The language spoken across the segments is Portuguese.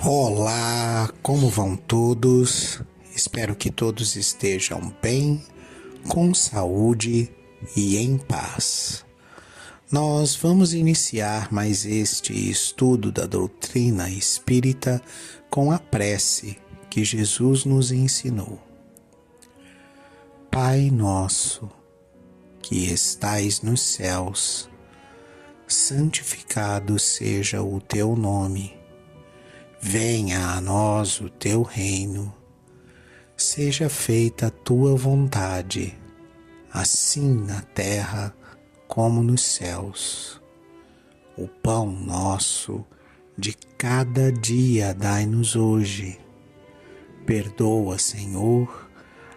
Olá, como vão todos? Espero que todos estejam bem, com saúde e em paz. Nós vamos iniciar mais este estudo da doutrina espírita com a prece que Jesus nos ensinou. Pai nosso, que estais nos céus, santificado seja o teu nome. Venha a nós o teu reino, seja feita a tua vontade, assim na terra como nos céus. O pão nosso de cada dia dai-nos hoje. Perdoa, Senhor,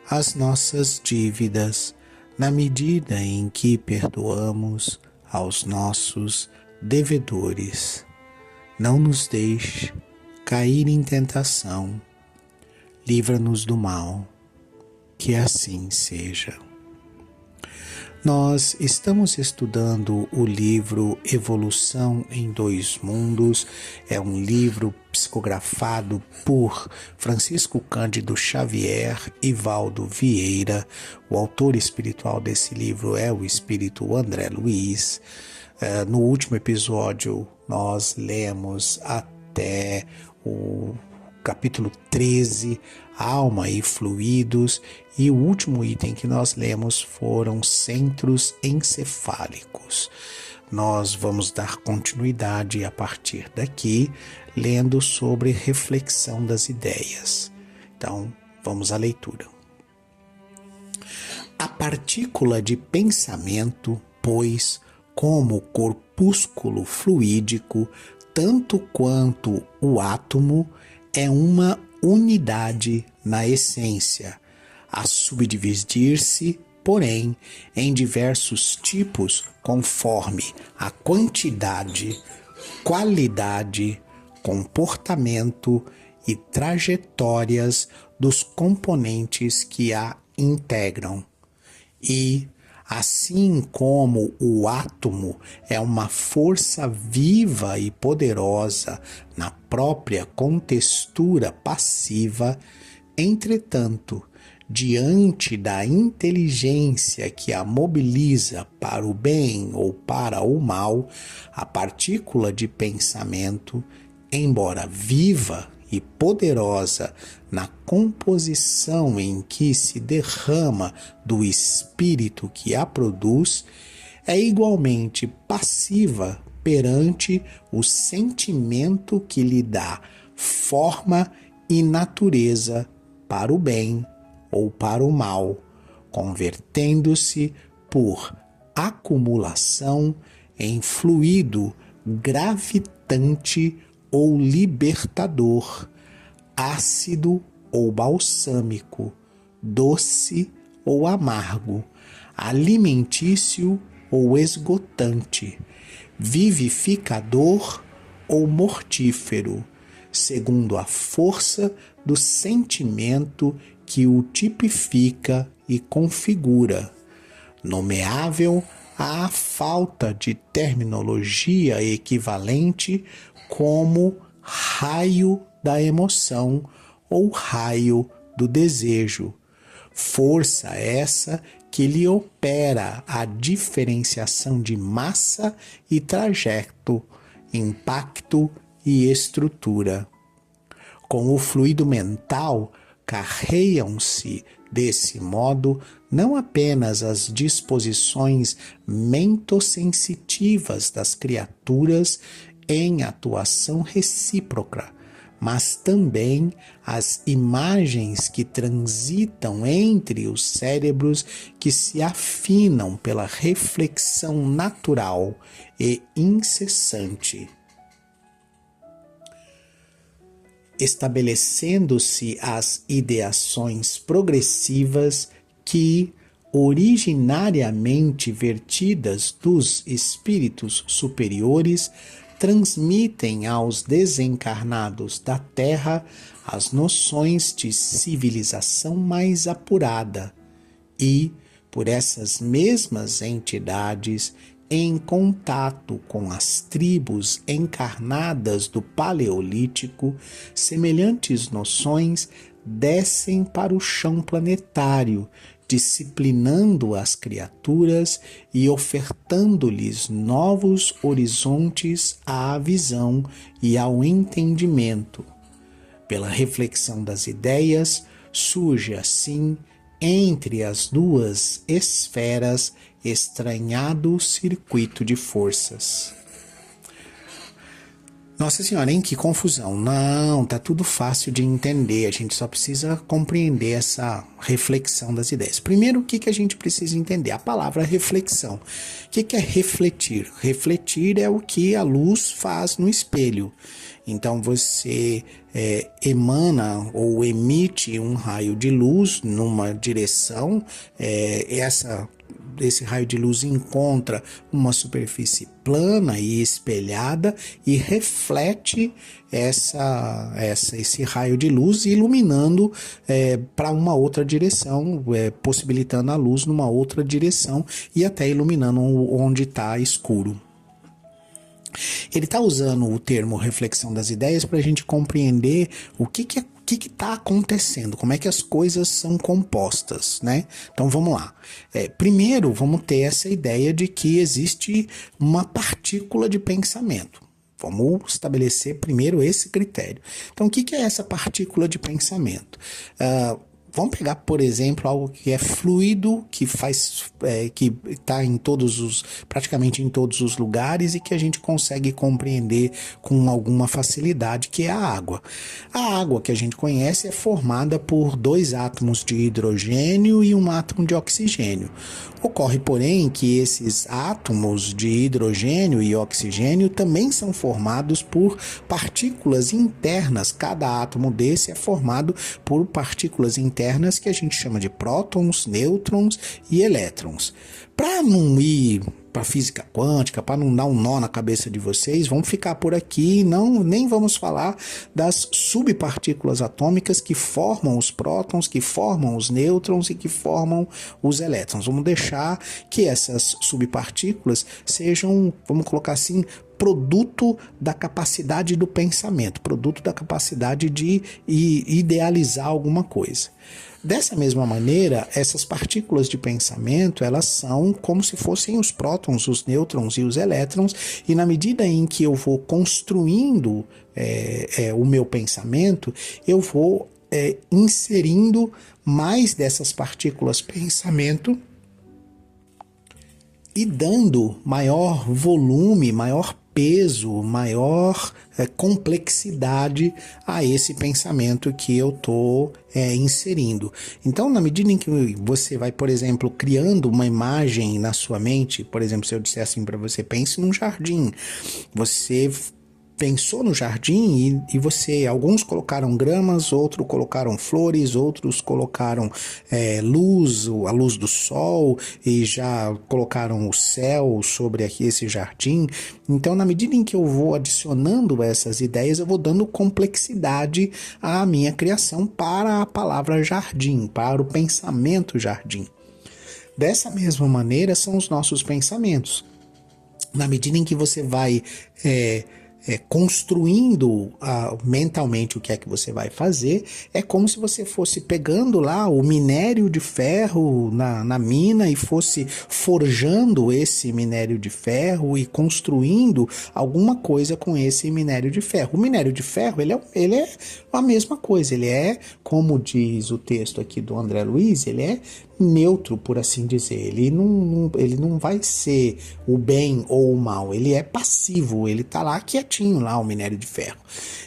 as nossas dívidas, na medida em que perdoamos aos nossos devedores. Não nos deixe cair em tentação, livra-nos do mal, que assim seja. Nós estamos estudando o livro Evolução em Dois Mundos. É um livro psicografado por Francisco Cândido Xavier e Valdo Vieira. O autor espiritual desse livro é o espírito André Luiz. No último episódio, nós lemos até o capítulo 13, Alma e Fluidos, e o último item que nós lemos foram centros encefálicos. Nós vamos dar continuidade a partir daqui, lendo sobre reflexão das ideias. Então, vamos à leitura. A partícula de pensamento, pois, como corpúsculo fluídico, tanto quanto o átomo, é uma unidade na essência, a subdividir-se, porém, em diversos tipos conforme a quantidade, qualidade, comportamento e trajetórias dos componentes que a integram. E, assim como o átomo é uma força viva e poderosa na própria contextura passiva, entretanto, diante da inteligência que a mobiliza para o bem ou para o mal, a partícula de pensamento, embora viva e poderosa na composição em que se derrama do espírito que a produz, é igualmente passiva perante o sentimento que lhe dá forma e natureza para o bem ou para o mal, convertendo-se por acumulação em fluido gravitante ou libertador, ácido ou balsâmico, doce ou amargo, alimentício ou esgotante, vivificador ou mortífero, segundo a força do sentimento que o tipifica e configura, nomeável à falta de terminologia equivalente como raio da emoção ou raio do desejo. Força essa que lhe opera a diferenciação de massa e trajeto, impacto e estrutura. Com o fluido mental, carreiam-se desse modo não apenas as disposições mentosensitivas das criaturas em atuação recíproca, mas também as imagens que transitam entre os cérebros que se afinam pela reflexão natural e incessante, estabelecendo-se as ideações progressivas que, originariamente vertidas dos espíritos superiores, transmitem aos desencarnados da Terra as noções de civilização mais apurada e, por essas mesmas entidades em contato com as tribos encarnadas do Paleolítico, semelhantes noções descem para o chão planetário, disciplinando as criaturas e ofertando-lhes novos horizontes à visão e ao entendimento. Pela reflexão das ideias, surge assim, entre as duas esferas, estranhado circuito de forças. Nossa Senhora, hein? Que confusão. Não, tá tudo fácil de entender. A gente só precisa compreender essa reflexão das ideias. Primeiro, o que a gente precisa entender? A palavra reflexão. O que é refletir? Refletir é o que a luz faz no espelho. Então, você emana ou emite um raio de luz numa direção, esse raio de luz encontra uma superfície plana e espelhada e reflete esse raio de luz, iluminando para uma outra direção, possibilitando a luz numa outra direção e até iluminando onde está escuro. Ele está usando o termo reflexão das ideias para a gente compreender o que está acontecendo, como é que as coisas são compostas, né? Então vamos lá. Primeiro vamos ter essa ideia de que existe uma partícula de pensamento. Vamos estabelecer primeiro esse critério. Então o que é essa partícula de pensamento? Vamos pegar, por exemplo, algo que é fluido, que está praticamente em todos os lugares e que a gente consegue compreender com alguma facilidade, que é a água. A água que a gente conhece é formada por 2 átomos de hidrogênio e 1 átomo de oxigênio. Ocorre, porém, que esses átomos de hidrogênio e oxigênio também são formados por partículas internas. Cada átomo desse é formado por partículas internas que a gente chama de prótons, nêutrons e elétrons. Para não ir para a física quântica, para não dar um nó na cabeça de vocês, vamos ficar por aqui, nem vamos falar das subpartículas atômicas que formam os prótons, que formam os nêutrons e que formam os elétrons. Vamos deixar que essas subpartículas sejam, vamos colocar assim, produto da capacidade do pensamento, produto da capacidade de idealizar alguma coisa. Dessa mesma maneira, essas partículas de pensamento, elas são como se fossem os prótons, os nêutrons e os elétrons, e na medida em que eu vou construindo o meu pensamento, eu vou inserindo mais dessas partículas pensamento e dando maior volume, maior peso, maior complexidade a esse pensamento que eu estou inserindo. Então, na medida em que você vai, por exemplo, criando uma imagem na sua mente, por exemplo, se eu disser assim para você, pense num jardim, você pensou no jardim e alguns colocaram gramas, outros colocaram flores, outros colocaram a luz do sol e já colocaram o céu sobre esse jardim. Então, na medida em que eu vou adicionando essas ideias, eu vou dando complexidade à minha criação para a palavra jardim, para o pensamento jardim. Dessa mesma maneira são os nossos pensamentos. Na medida em que você vai construindo mentalmente o que é que você vai fazer, é como se você fosse pegando lá o minério de ferro na mina e fosse forjando esse minério de ferro e construindo alguma coisa com esse minério de ferro. O minério de ferro, ele é a mesma coisa, ele é, como diz o texto aqui do André Luiz, ele é neutro, por assim dizer. Ele não vai ser o bem ou o mal, ele é passivo, ele está lá quietinho, lá o minério de ferro.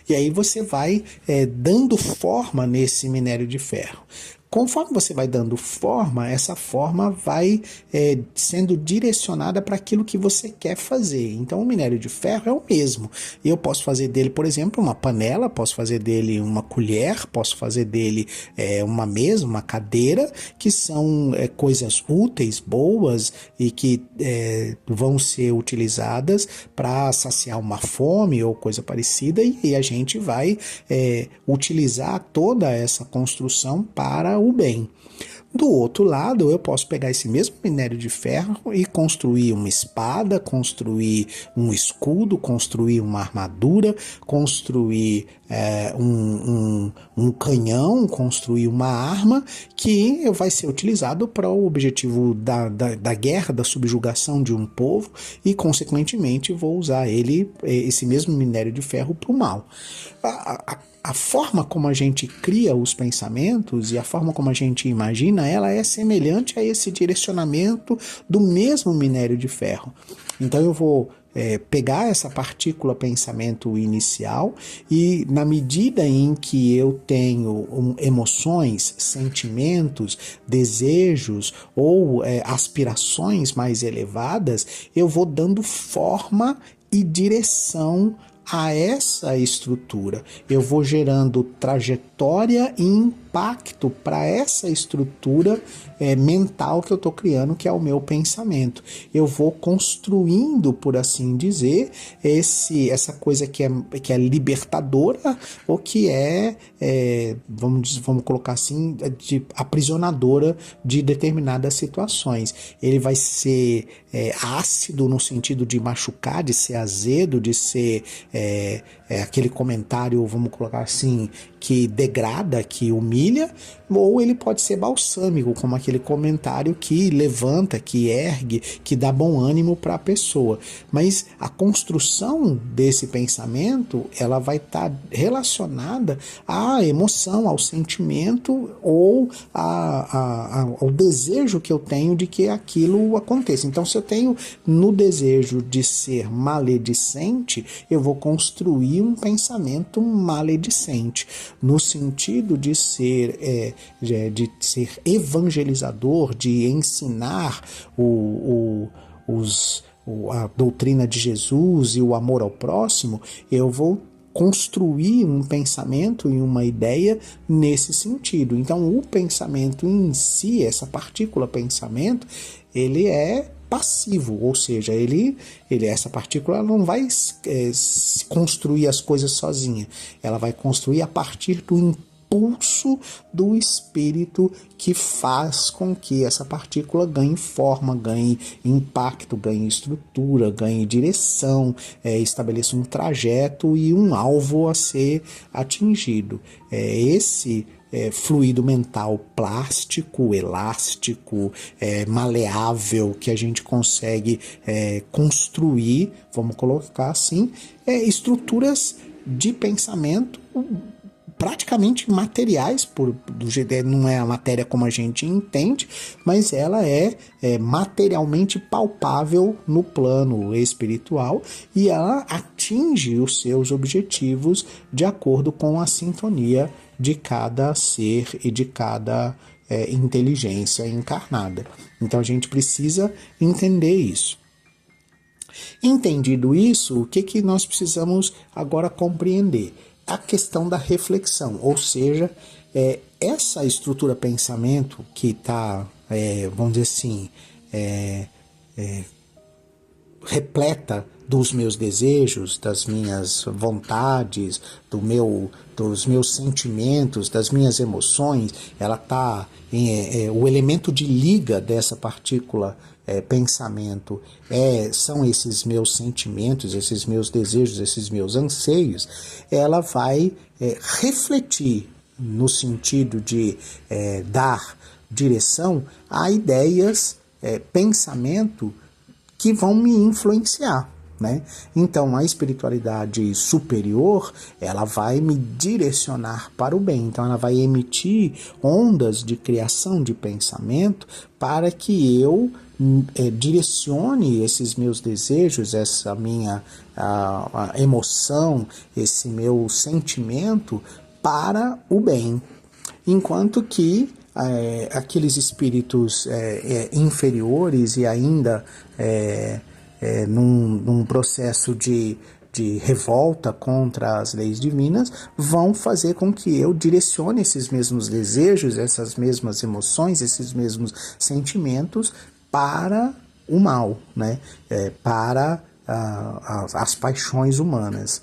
E aí você vai dando forma nesse minério de ferro. Conforme você vai dando forma, essa forma vai sendo direcionada para aquilo que você quer fazer. Então, o minério de ferro é o mesmo. Eu posso fazer dele, por exemplo, uma panela, posso fazer dele uma colher, posso fazer dele uma mesa, uma cadeira, que são coisas úteis, boas e que vão ser utilizadas para saciar uma fome ou coisa parecida, e a gente vai utilizar toda essa construção para o bem. Do outro lado, eu posso pegar esse mesmo minério de ferro e construir uma espada, construir um escudo, construir uma armadura, construir um canhão, construir uma arma que vai ser utilizado para o objetivo da guerra, da subjugação de um povo e, consequentemente, vou usar esse mesmo minério de ferro para o mal. A forma como a gente cria os pensamentos e a forma como a gente imagina, ela é semelhante a esse direcionamento do mesmo minério de ferro. Então eu vou pegar essa partícula pensamento inicial e, na medida em que eu tenho emoções, sentimentos, desejos ou aspirações mais elevadas, eu vou dando forma e direção a essa estrutura. Eu vou gerando trajetória e impacto para essa estrutura mental que eu estou criando, que é o meu pensamento. Eu vou construindo, por assim dizer, essa coisa que é libertadora ou que vamos colocar assim, aprisionadora de determinadas situações. Ele vai ser ácido no sentido de machucar, de ser azedo, de ser aquele comentário, vamos colocar assim, que degrada, que humilha, ou ele pode ser balsâmico, como aquele comentário que levanta, que ergue, que dá bom ânimo para a pessoa. Mas a construção desse pensamento, ela vai estar relacionada à emoção, ao sentimento ou ao desejo que eu tenho de que aquilo aconteça. Então, se eu tenho no desejo de ser maledicente, eu vou construir um pensamento maledicente, no sentido de ser evangelizador, de ensinar a doutrina de Jesus e o amor ao próximo. Eu vou construir um pensamento e uma ideia nesse sentido. Então, o pensamento em si, essa partícula pensamento, ele é passivo, ou seja, essa partícula não vai construir as coisas sozinha, ela vai construir a partir do impulso do espírito que faz com que essa partícula ganhe forma, ganhe impacto, ganhe estrutura, ganhe direção, estabeleça um trajeto e um alvo a ser atingido. Esse fluido mental plástico, elástico, maleável, que a gente consegue construir, vamos colocar assim, estruturas de pensamento praticamente materiais, não é a matéria como a gente entende, mas ela é materialmente palpável no plano espiritual e ela atinge os seus objetivos de acordo com a sintonia de cada ser e de cada inteligência encarnada. Então a gente precisa entender isso. Entendido isso, o que nós precisamos agora compreender? A questão da reflexão, ou seja, essa estrutura pensamento que está, vamos dizer assim, repleta dos meus desejos, das minhas vontades, dos meus sentimentos, das minhas emoções, ela está o elemento de liga dessa partícula pensamento são esses meus sentimentos, esses meus desejos, esses meus anseios. Ela vai refletir no sentido de dar direção a ideias, pensamento que vão me influenciar. Né? Então, a espiritualidade superior, ela vai me direcionar para o bem. Então, ela vai emitir ondas de criação de pensamento para que eu direcione esses meus desejos, essa minha a emoção, esse meu sentimento para o bem. Enquanto que aqueles espíritos inferiores e ainda num processo de revolta contra as leis divinas, vão fazer com que eu direcione esses mesmos desejos, essas mesmas emoções, esses mesmos sentimentos para o mal, né? Para as paixões humanas.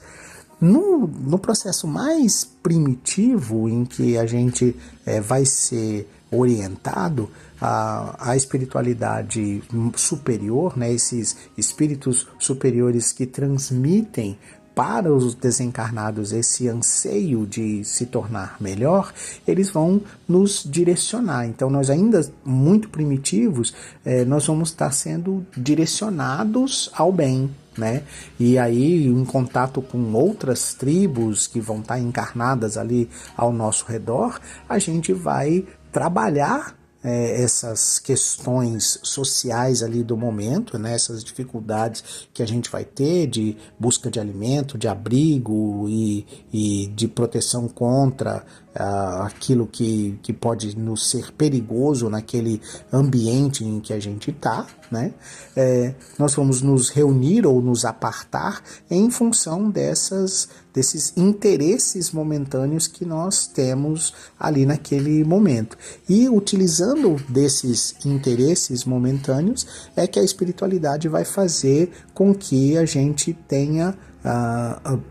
No processo mais primitivo, em que a gente vai ser orientado à espiritualidade superior, né, esses espíritos superiores que transmitem para os desencarnados esse anseio de se tornar melhor, eles vão nos direcionar. Então, nós ainda muito primitivos, nós vamos estar sendo direcionados ao bem, né? E aí, em contato com outras tribos que vão estar encarnadas ali ao nosso redor, a gente vai trabalhar essas questões sociais ali do momento, né, essas dificuldades que a gente vai ter de busca de alimento, de abrigo e de proteção contra aquilo que pode nos ser perigoso naquele ambiente em que a gente está, né? Nós vamos nos reunir ou nos apartar em função desses interesses momentâneos que nós temos ali naquele momento. E utilizando desses interesses momentâneos é que a espiritualidade vai fazer com que a gente tenha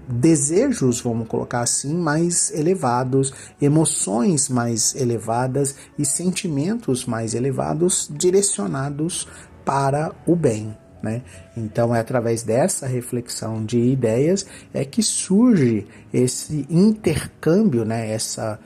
desejos, vamos colocar assim, mais elevados, emoções mais elevadas e sentimentos mais elevados direcionados para o bem, né? Então é através dessa reflexão de ideias que surge esse intercâmbio, né? essa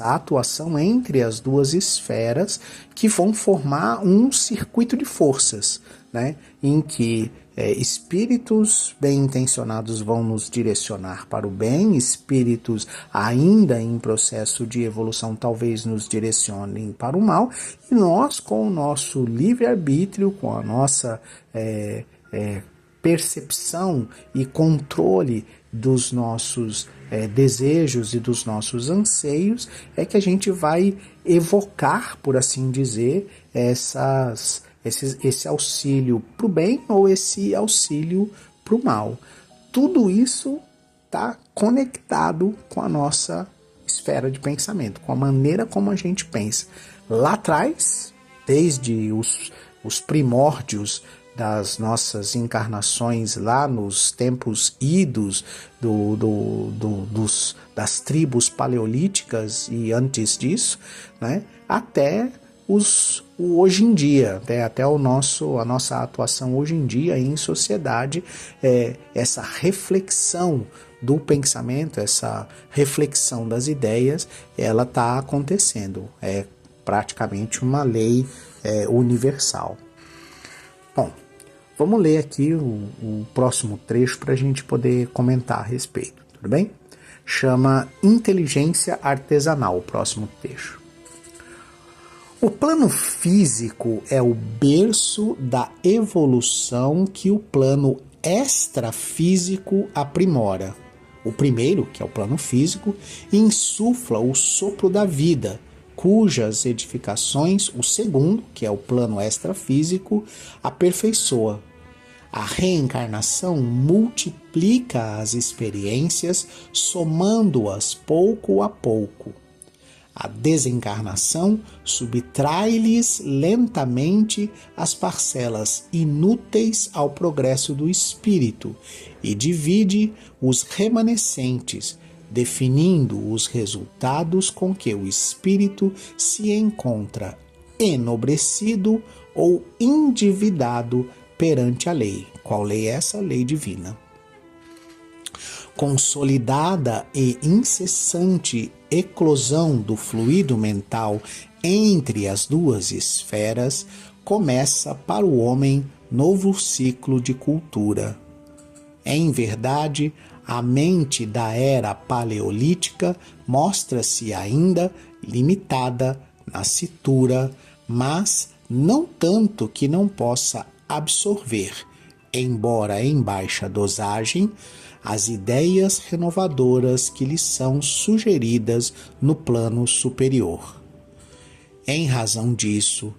atuação entre as duas esferas que vão formar um circuito de forças, né? Em que espíritos bem intencionados vão nos direcionar para o bem, espíritos ainda em processo de evolução talvez nos direcionem para o mal, e nós, com o nosso livre-arbítrio, com a nossa percepção e controle dos nossos desejos e dos nossos anseios, é que a gente vai evocar, por assim dizer, esse auxílio para o bem ou esse auxílio para o mal. Tudo isso está conectado com a nossa esfera de pensamento, com a maneira como a gente pensa. Lá atrás, desde os primórdios das nossas encarnações, lá nos tempos idos das tribos paleolíticas e antes disso, né, até hoje em dia, até a nossa atuação hoje em dia em sociedade, essa reflexão do pensamento, essa reflexão das ideias, ela está acontecendo. É praticamente uma lei universal. Bom, vamos ler aqui o próximo trecho para a gente poder comentar a respeito, tudo bem? Chama Inteligência Artesanal, o próximo trecho. O plano físico é o berço da evolução que o plano extrafísico aprimora. O primeiro, que é o plano físico, insufla o sopro da vida, cujas edificações o segundo, que é o plano extrafísico, aperfeiçoa. A reencarnação multiplica as experiências, somando-as pouco a pouco. A desencarnação subtrai-lhes lentamente as parcelas inúteis ao progresso do espírito e divide os remanescentes, definindo os resultados com que o espírito se encontra enobrecido ou endividado perante a lei. Qual lei é essa? Lei divina. Consolidada e incessante eclosão do fluido mental entre as duas esferas, começa para o homem novo ciclo de cultura. Em verdade, a mente da era paleolítica mostra-se ainda limitada, nascitura, mas não tanto que não possa absorver, embora em baixa dosagem, as ideias renovadoras que lhe são sugeridas no plano superior. Em razão disso,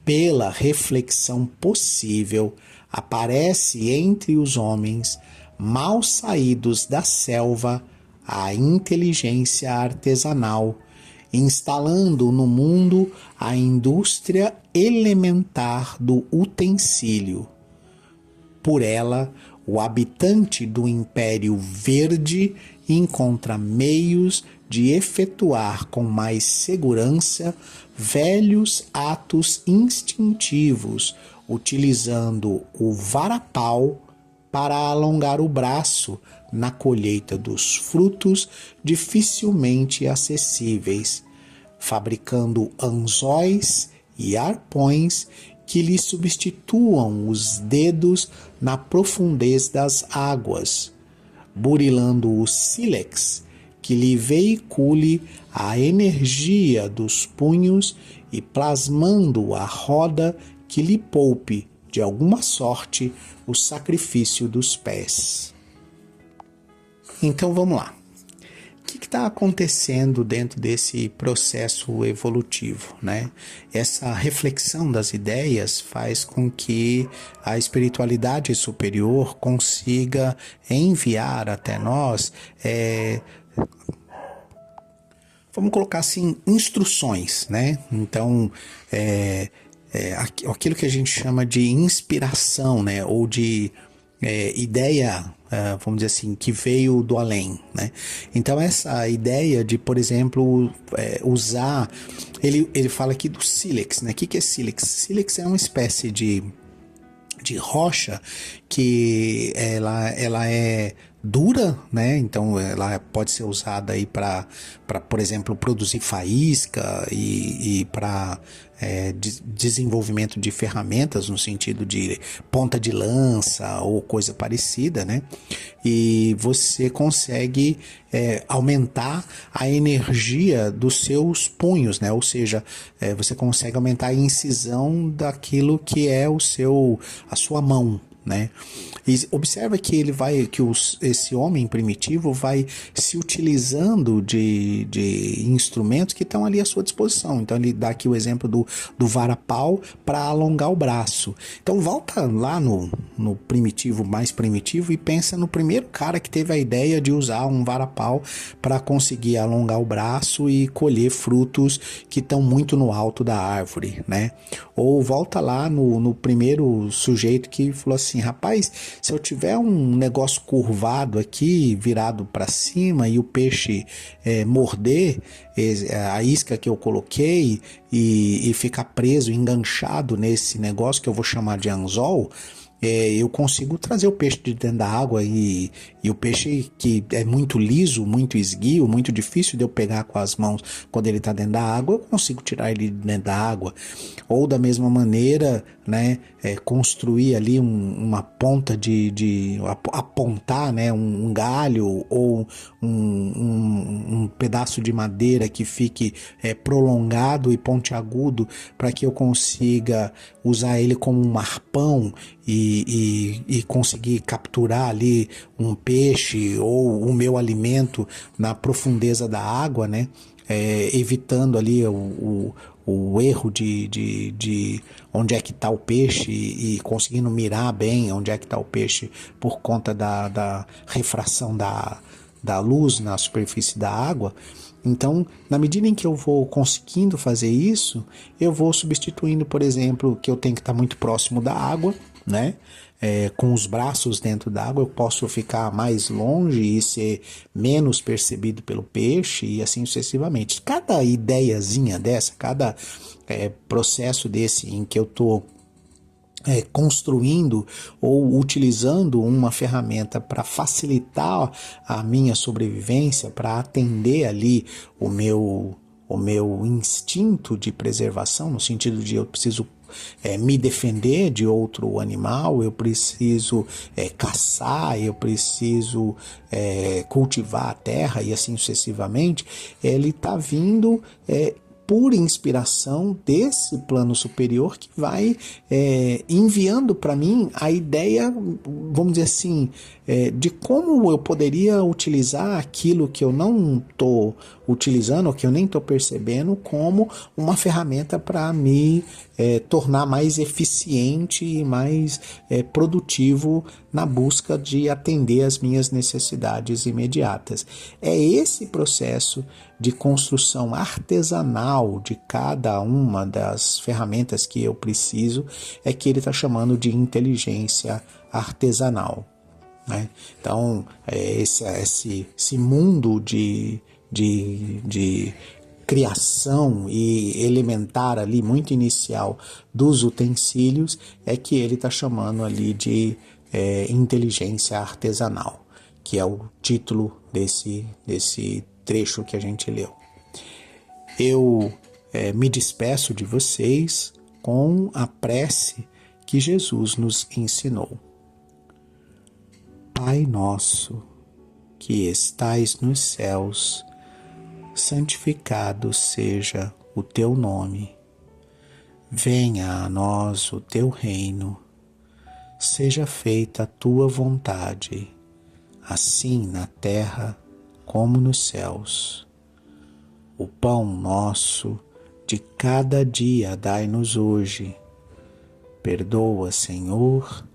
pela reflexão possível, aparece entre os homens, mal saídos da selva, a inteligência artesanal, instalando no mundo a indústria elementar do utensílio. Por ela, o habitante do Império Verde encontra meios de efetuar com mais segurança velhos atos instintivos, utilizando o varapau para alongar o braço na colheita dos frutos dificilmente acessíveis, fabricando anzóis e arpões que lhe substituam os dedos na profundez das águas, burilando o sílex que lhe veicule a energia dos punhos e plasmando a roda que lhe poupe, de alguma sorte, o sacrifício dos pés. Então vamos lá. O que está acontecendo dentro desse processo evolutivo, né? Essa reflexão das ideias faz com que a espiritualidade superior consiga enviar até nós, vamos colocar assim, instruções, né? Então, aquilo que a gente chama de inspiração, né? Ou de ideia, vamos dizer assim, que veio do além, né? Então essa ideia de, por exemplo, usar, ele fala aqui do sílex, né? O que é sílex? Sílex é uma espécie de rocha que ela é dura, né? Então ela pode ser usada aí para, por exemplo, produzir faísca e para desenvolvimento de ferramentas no sentido de ponta de lança ou coisa parecida, né? E você consegue aumentar a energia dos seus punhos, né? Ou seja, você consegue aumentar a incisão daquilo que é a sua mão, né? E observa que esse homem primitivo vai se utilizando de instrumentos que estão ali à sua disposição. Então ele dá aqui o exemplo do varapau para alongar o braço. Então volta lá no primitivo, mais primitivo, e pensa no primeiro cara que teve a ideia de usar um varapau para conseguir alongar o braço e colher frutos que estão muito no alto da árvore, né? Ou volta lá no primeiro sujeito que falou assim: rapaz, se eu tiver um negócio curvado aqui, virado para cima, e o peixe morder a isca que eu coloquei e ficar preso, enganchado nesse negócio que eu vou chamar de anzol, eu consigo trazer o peixe de dentro da água, e o peixe que é muito liso, muito esguio, muito difícil de eu pegar com as mãos quando ele está dentro da água, eu consigo tirar ele de dentro da água. Ou da mesma maneira, né, construir ali uma ponta apontar, né, um galho ou um pedaço de madeira que fique prolongado e pontiagudo para que eu consiga usar ele como um arpão e conseguir capturar ali um peixe ou o meu alimento na profundeza da água, né? Evitando ali o erro de onde é que está o peixe e conseguindo mirar bem onde é que está o peixe por conta da refração da luz na superfície da água. Então, na medida em que eu vou conseguindo fazer isso, eu vou substituindo, por exemplo, que eu tenho que estar muito próximo da água, né? Com os braços dentro d'água, eu posso ficar mais longe e ser menos percebido pelo peixe e assim sucessivamente. Cada ideiazinha dessa, cada processo desse em que eu estou construindo ou utilizando uma ferramenta para facilitar a minha sobrevivência, para atender ali o meu instinto de preservação, no sentido de eu preciso me defender de outro animal, eu preciso caçar, eu preciso cultivar a terra e assim sucessivamente, ele está vindo por inspiração desse plano superior que vai enviando para mim a ideia, vamos dizer assim, de como eu poderia utilizar aquilo que eu não estou utilizando, ou que eu nem estou percebendo, como uma ferramenta para me tornar mais eficiente e mais produtivo na busca de atender as minhas necessidades imediatas. É esse processo de construção artesanal de cada uma das ferramentas que eu preciso que ele está chamando de inteligência artesanal. né? Então, esse mundo de criação e elementar ali, muito inicial, dos utensílios, é que ele está chamando ali de inteligência artesanal, que é o título desse trecho que a gente leu. Eu me despeço de vocês com a prece que Jesus nos ensinou. Pai nosso, que estais nos céus, santificado seja o teu nome. Venha a nós o teu reino. Seja feita a tua vontade, assim na terra como nos céus. O pão nosso de cada dia dai-nos hoje. Perdoa, Senhor,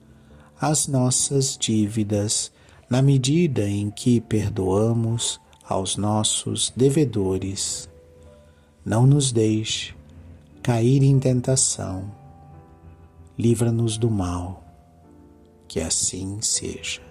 as nossas dívidas, na medida em que perdoamos aos nossos devedores. Não nos deixe cair em tentação. Livra-nos do mal. Que assim seja.